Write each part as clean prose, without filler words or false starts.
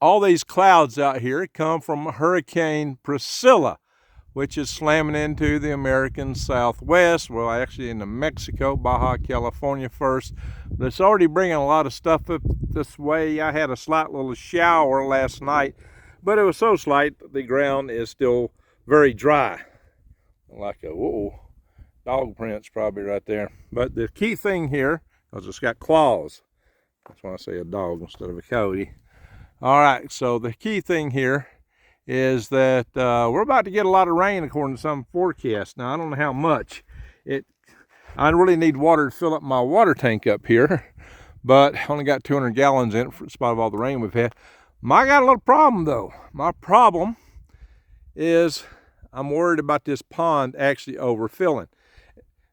all these clouds out here come from Hurricane Pricilla, which is slamming into the American Southwest. Well, actually into Mexico, Baja California first. But it's already bringing a lot of stuff up this way. I had a slight little shower last night, but it was so slight the ground is still very dry. Like a, whoa, dog prints probably right there. But the key thing here, because it's got claws. That's why I say a dog instead of a coyote. All right, so the key thing here is that we're about to get a lot of rain according to some forecasts. Now, I don't know how much. I really need water to fill up my water tank up here, but I only got 200 gallons in it in spite of all the rain we've had. I got a little problem though. My problem is I'm worried about this pond actually overfilling.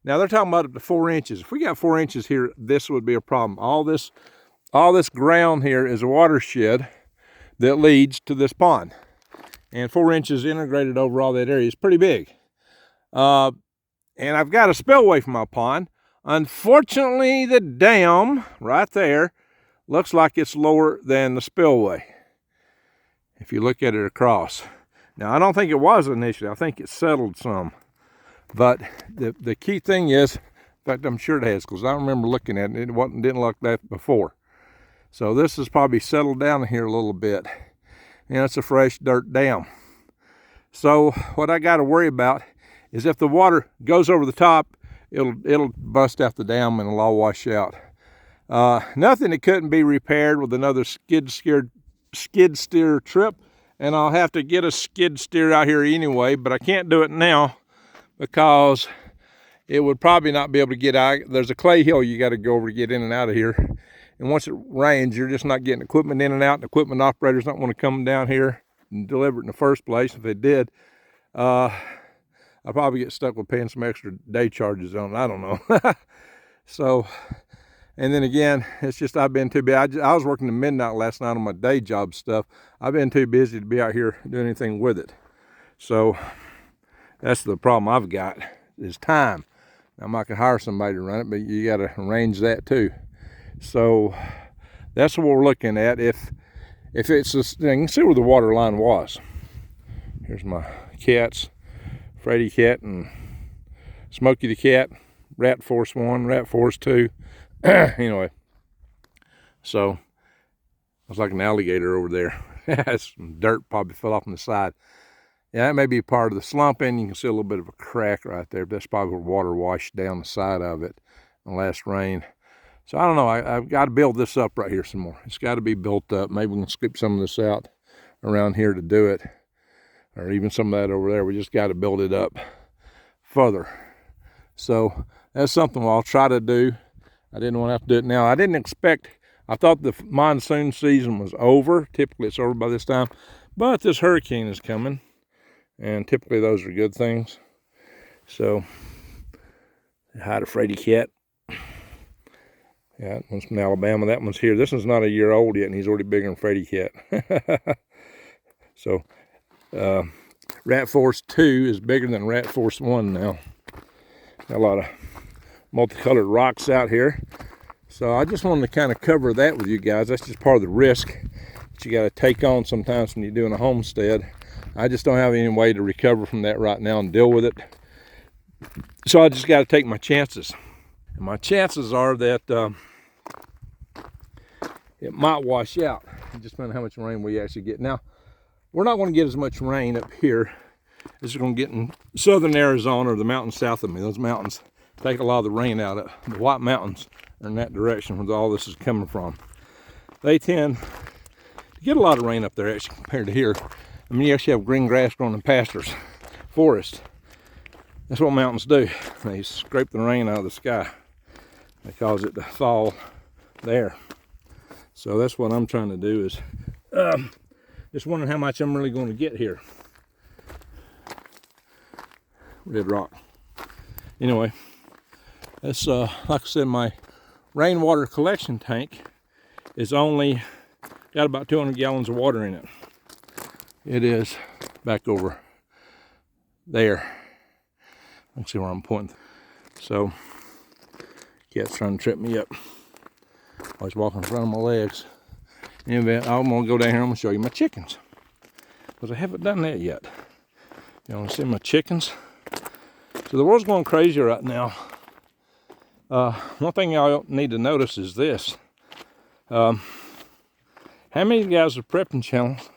Now they're talking about up to 4 inches. If we got 4 inches here, this would be a problem. All this ground here is a watershed that leads to this pond. And 4 inches integrated over all that area is pretty big. And I've got a spillway from my pond. Unfortunately, the dam right there looks like it's lower than the spillway, if you look at it across. Now, I don't think it was initially. I think it settled some. But the key thing is, in fact, I'm sure it has, because I remember looking at it, it didn't look like that before. So this has probably settled down here a little bit. You know, it's a fresh dirt dam. So what I got to worry about is if the water goes over the top, it'll bust out the dam and it'll all wash out. Nothing that couldn't be repaired with another skid steer trip, and I'll have to get a skid steer out here anyway, but I can't do it now because it would probably not be able to get out. There's a clay hill you got to go over to get in and out of here. And once it rains, you're just not getting equipment in and out. And equipment operators don't want to come down here and deliver it in the first place. If they did, I'll probably get stuck with paying some extra day charges on it. I don't know. So, and then again, it's just I've been too busy. I was working to midnight last night on my day job stuff. I've been too busy to be out here doing anything with it. So that's the problem I've got, is time. Now, I might could hire somebody to run it, but you got to arrange that too. So that's what we're looking at. If it's this thing, you can see where the water line was. Here's my cats, Freddy cat and Smokey the cat, Rat Force 1, Rat Force 2. Anyway, so it's like an alligator over there. Some dirt probably fell off on the side. Yeah, that may be part of the slumping. You can see a little bit of a crack right there. That's probably where water washed down the side of it in the last rain. So I don't know, I've got to build this up right here some more. It's got to be built up. Maybe we can scoop some of this out around here to do it, or even some of that over there. We just got to build it up further. So that's something I'll try to do. I didn't want to have to do it now. I thought the monsoon season was over. Typically it's over by this time, but this hurricane is coming, and typically those are good things. So, hi to Freddy cat. Yeah, that one's from Alabama. That one's here. This one's not a year old yet, and he's already bigger than Freddy cat. So, Rat Force 2 is bigger than Rat Force 1 now. Got a lot of multicolored rocks out here. So I just wanted to kind of cover that with you guys. That's just part of the risk that you got to take on sometimes when you're doing a homestead. I just don't have any way to recover from that right now and deal with it. So I just got to take my chances. And my chances are that it might wash out. It just depends on how much rain we actually get. Now, we're not going to get as much rain up here as we're going to get in southern Arizona or the mountains south of me. Those mountains take a lot of the rain out of. The White Mountains are in that direction where all this is coming from. They tend to get a lot of rain up there actually compared to here. I mean, you actually have green grass growing in pastures, forests. That's what mountains do. They scrape the rain out of the sky. They cause it to fall there. So that's what I'm trying to do, is just wondering how much I'm really going to get here. Red rock. Anyway, that's like I said, my rainwater collection tank is only got about 200 gallons of water in it. It is back over there. Let's see where I'm pointing. So, cat's trying to trip me up. Always walking in front of my legs. Anyway, I'm gonna go down here. I'm gonna show you my chickens, because I haven't done that yet. You want to see my chickens? So the world's going crazy right now. One thing y'all need to notice is this. How many guys with prepping channels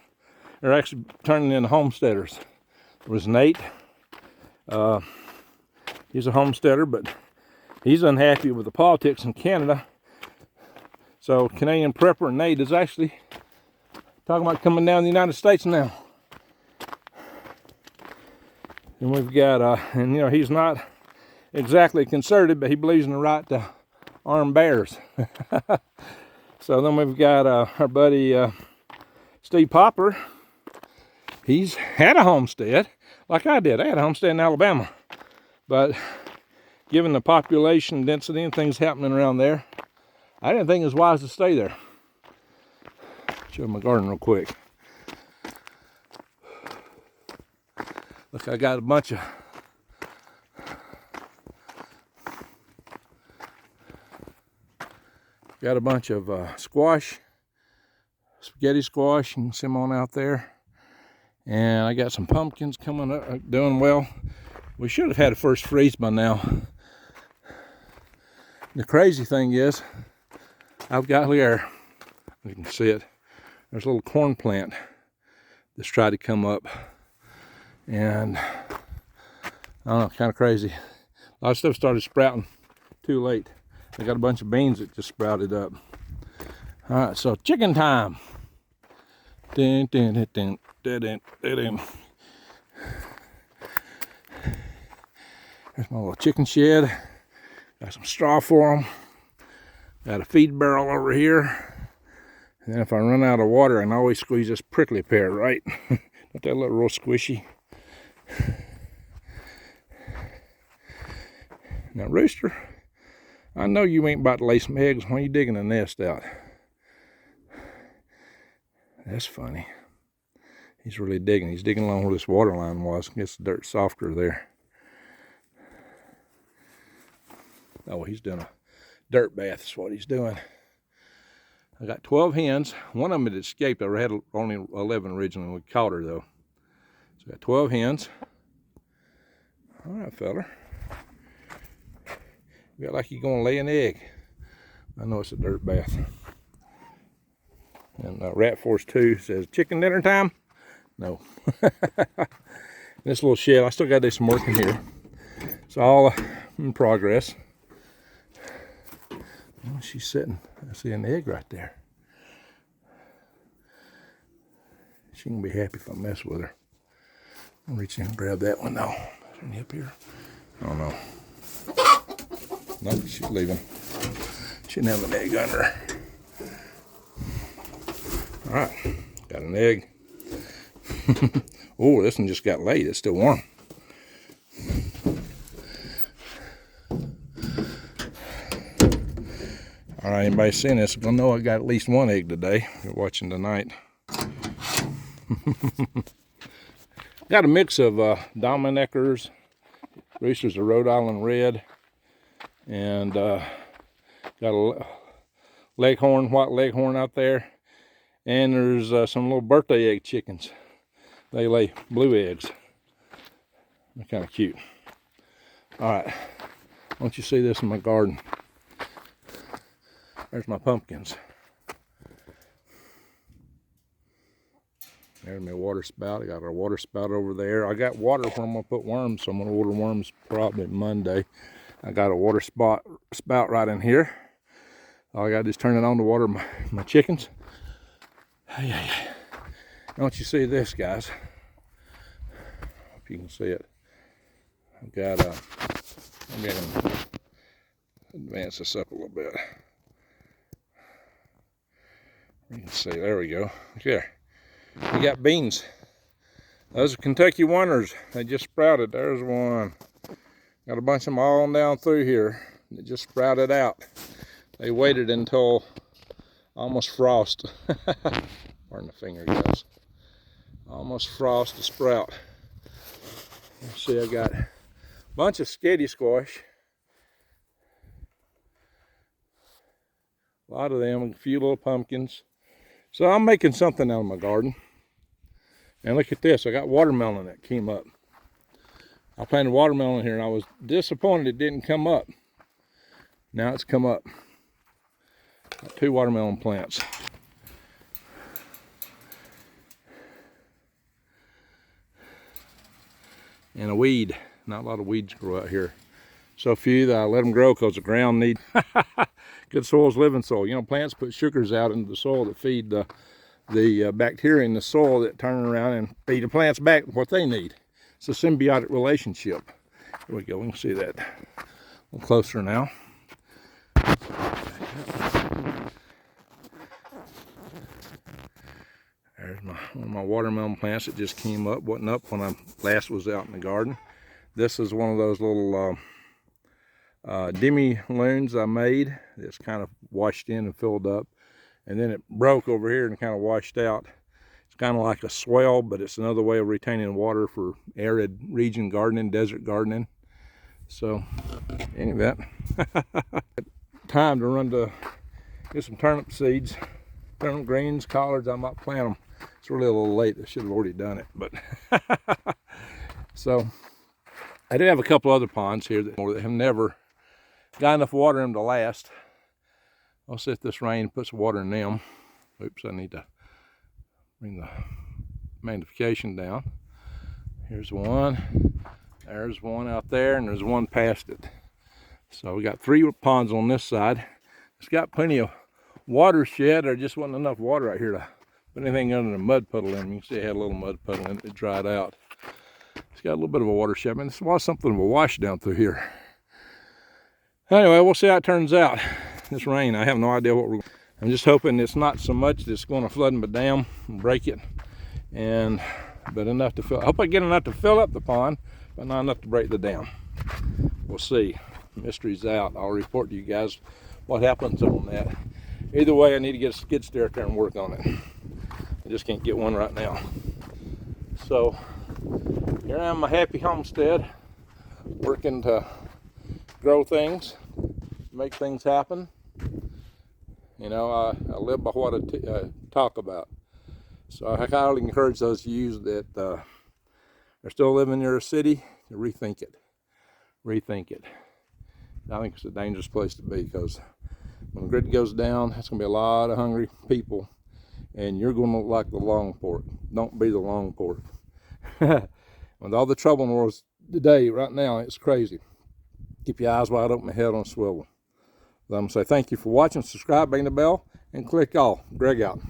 are actually turning into homesteaders? There was Nate. He's a homesteader, but he's unhappy with the politics in Canada. So Canadian prepper Nate is actually talking about coming down to the United States now. And we've got, and you know, he's not exactly conservative, but he believes in the right to arm bears. So then we've got our buddy Steve Popper. He's had a homestead, like I did. I had a homestead in Alabama. But given the population density and things happening around there, I didn't think it was wise to stay there. Show my garden real quick. Look, I got a bunch of squash, spaghetti squash. You can see them on out there. And I got some pumpkins coming up, doing well. We should have had a first freeze by now. The crazy thing is, I've got here, you can see it, there's a little corn plant that's tried to come up. And I don't know, kind of crazy. A lot of stuff started sprouting too late. I got a bunch of beans that just sprouted up. All right, so chicken time. Dun, dun, dun, dun, dun, dun, dun. There's my little chicken shed. Got some straw for them. Got a feed barrel over here. And then if I run out of water, I can always squeeze this prickly pear, right? Don't that look real squishy? Now, Rooster, I know you ain't about to lay some eggs when you digging a nest out. That's funny. He's really digging. He's digging along where this water line was. Gets the dirt softer there. Oh, he's doing a dirt bath is what he's doing. I got 12 hens. One of them had escaped. I had only 11 originally. We caught her, though. So I got 12 hens. All right, fella. You got like you're going to lay an egg. I know it's a dirt bath. And Rat Force 2 says, chicken dinner time? No. This little shed, I still got to do some work in here. It's all in progress. Oh, she's sitting. I see an egg right there. She can be happy if I mess with her. I'll reach in and grab that one though. Is there any up here? I don't know. Nope, she's leaving. She didn't have an egg under her. All right, got an egg. Oh, this one just got laid. It's still warm. All right, anybody seeing this gonna know I got at least one egg today. You're watching tonight. Got a mix of Dominicers, roosters of Rhode Island Red, and got a leghorn, white leghorn out there. And there's some little birthday egg chickens. They lay blue eggs. They're kind of cute. All right, why don't you see this in my garden? There's my pumpkins. There's my water spout. I got our water spout over there. I got water where I'm gonna put worms, so I'm gonna order worms probably Monday. I got a water spout right in here. All I gotta do is turn it on to water my chickens. Hey. Don't you see this, guys? Hope you can see it. I've got maybe I can advance this up a little bit. You can see, there we go. Look there. We got beans. Those are Kentucky Wonders. They just sprouted. There's one. Got a bunch of them all on down through here. They just sprouted out. They waited until almost frost. Where the finger goes. Almost frost to sprout. Let's see, I got a bunch of skitty squash. A lot of them, a few little pumpkins. So I'm making something out of my garden. And look at this, I got watermelon that came up. I planted watermelon here and I was disappointed it didn't come up. Now it's come up. Got 2 watermelon plants. And a weed. Not a lot of weeds grow out here. So few that I let them grow because the ground needs good soil's living soil. You know, plants put sugars out into the soil that feed the bacteria in the soil that turn around and feed the plants back what they need. It's a symbiotic relationship. Here we go, we can see that a little closer now. There's one of my watermelon plants that just came up. Wasn't up when I last was out in the garden. This is one of those little demi-lunes I made that's kind of washed in and filled up. And then it broke over here and kind of washed out. It's kind of like a swell, but it's another way of retaining water for arid region gardening, desert gardening. So, anyway, time to run to get some turnip seeds, turnip greens, collards. I might plant them. It's really a little late. I should have already done it, but so I do have a couple other ponds here that have never got enough water in them to last. I'll see if this rain puts water in them. Oops, I need to bring the magnification down. Here's one. There's one out there, and there's one past it. So we got 3 ponds on this side. It's got plenty of watershed. There just wasn't enough water out here to put anything under the mud puddle in. You can see it had a little mud puddle in it. It dried out. It's got a little bit of a watershed. I mean, this was something of a wash down through here. Anyway, we'll see how it turns out. This rain, I have no idea what we're going to do. I'm just hoping it's not so much that's going to flood my dam and break it, but enough to fill. I hope I get enough to fill up the pond, but not enough to break the dam. We'll see. Mystery's out. I'll report to you guys what happens on that. Either way, I need to get a skid steer out there and work on it. I just can't get one right now. So here I am, my happy homestead, working to grow things, make things happen. You know, I live by what I talk about. So I highly encourage those of you that are still living near a city to rethink it. Rethink it. I think it's a dangerous place to be, because when the grid goes down, there's going to be a lot of hungry people, and you're going to look like the long port. Don't be the long port. With all the trouble in the world today, right now, it's crazy. Keep your eyes wide open and head on a swivel. I'm going to say thank you for watching. Subscribe, ring the bell, and click all. Greg out.